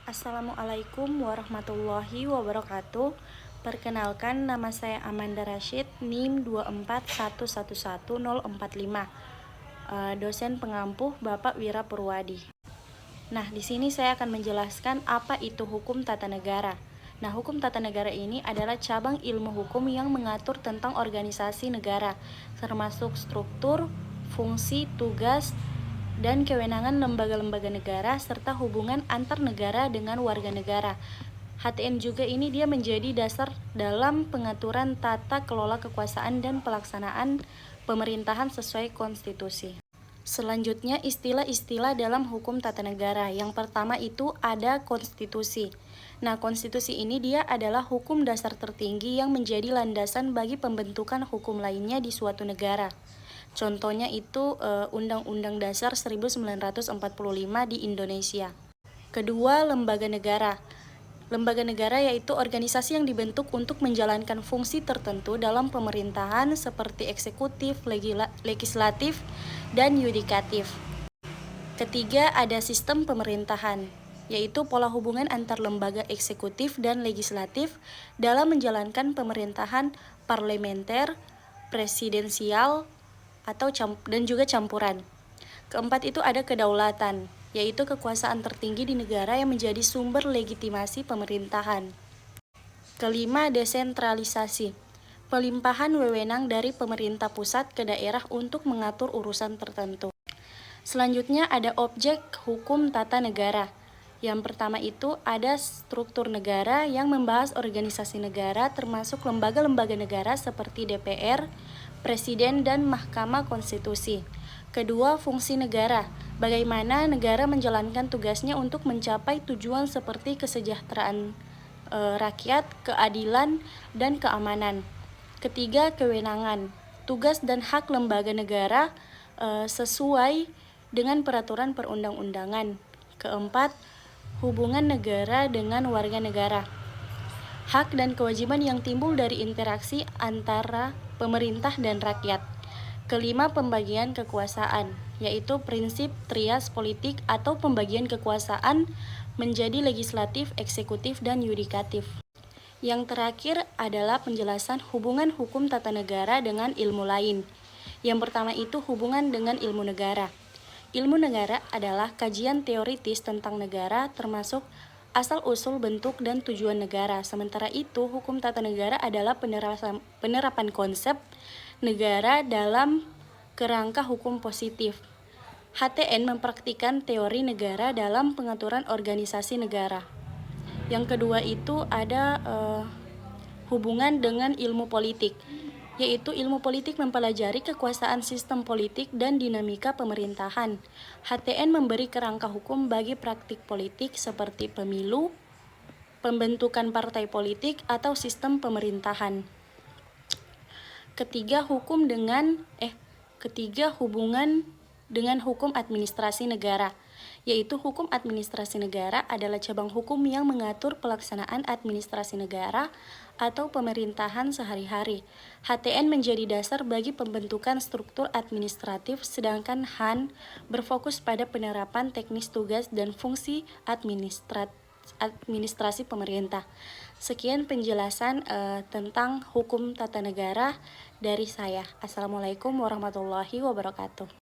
Assalamualaikum warahmatullahi wabarakatuh. Perkenalkan, nama saya Amanda Rashid, NIM 241111045. Dosen pengampuh Bapak Wira Purwadi. Nah, di sini saya akan menjelaskan apa itu hukum tata negara. Nah, hukum tata negara ini adalah cabang ilmu hukum yang mengatur tentang organisasi negara, termasuk struktur, fungsi, tugas, dan kewenangan lembaga-lembaga negara serta hubungan antar negara dengan warga negara. HTN juga ini dia menjadi dasar dalam pengaturan tata kelola kekuasaan dan pelaksanaan pemerintahan sesuai konstitusi. Selanjutnya, istilah-istilah dalam hukum tata negara. Yang pertama itu ada konstitusi. Nah, konstitusi ini dia adalah hukum dasar tertinggi yang menjadi landasan bagi pembentukan hukum lainnya di suatu negara. Contohnya itu Undang-Undang Dasar 1945 di Indonesia. Kedua, lembaga negara. Lembaga negara yaitu organisasi yang dibentuk untuk menjalankan fungsi tertentu dalam pemerintahan seperti eksekutif, legislatif, dan yudikatif. Ketiga, ada sistem pemerintahan, yaitu pola hubungan antar lembaga eksekutif dan legislatif dalam menjalankan pemerintahan parlementer, presidensial, dan juga campuran. Keempat itu ada kedaulatan, yaitu kekuasaan tertinggi di negara yang menjadi sumber legitimasi pemerintahan. Kelima, desentralisasi, pelimpahan wewenang dari pemerintah pusat ke daerah untuk mengatur urusan tertentu. Selanjutnya ada objek hukum tata negara. Yang pertama itu ada struktur negara yang membahas organisasi negara termasuk lembaga-lembaga negara seperti DPR, Presiden, dan Mahkamah Konstitusi. Kedua, fungsi negara. Bagaimana negara menjalankan tugasnya untuk mencapai tujuan seperti kesejahteraan rakyat, keadilan, dan keamanan. Ketiga, kewenangan. Tugas dan hak lembaga negara sesuai dengan peraturan perundang-undangan. Keempat, hubungan negara dengan warga negara. Hak dan kewajiban yang timbul dari interaksi antara pemerintah dan rakyat. Kelima, pembagian kekuasaan, yaitu prinsip trias politik atau pembagian kekuasaan menjadi legislatif, eksekutif, dan yudikatif. Yang terakhir adalah penjelasan hubungan hukum tata negara dengan ilmu lain. Yang pertama itu hubungan dengan ilmu negara. Ilmu negara adalah kajian teoritis tentang negara termasuk asal-usul bentuk dan tujuan negara. Sementara itu, hukum tata negara adalah penerapan konsep negara dalam kerangka hukum positif. HTN mempraktikkan teori negara dalam pengaturan organisasi negara. Yang kedua itu ada hubungan dengan ilmu politik, yaitu ilmu politik mempelajari kekuasaan sistem politik dan dinamika pemerintahan. HTN memberi kerangka hukum bagi praktik politik seperti pemilu, pembentukan partai politik, atau sistem pemerintahan. Ketiga, hubungan dengan hukum administrasi negara, yaitu hukum administrasi negara adalah cabang hukum yang mengatur pelaksanaan administrasi negara atau pemerintahan sehari-hari. HTN menjadi dasar bagi pembentukan struktur administratif, sedangkan HAN berfokus pada penerapan teknis tugas dan fungsi administrasi pemerintah. Sekian penjelasan tentang hukum tata negara dari saya. Assalamualaikum warahmatullahi wabarakatuh.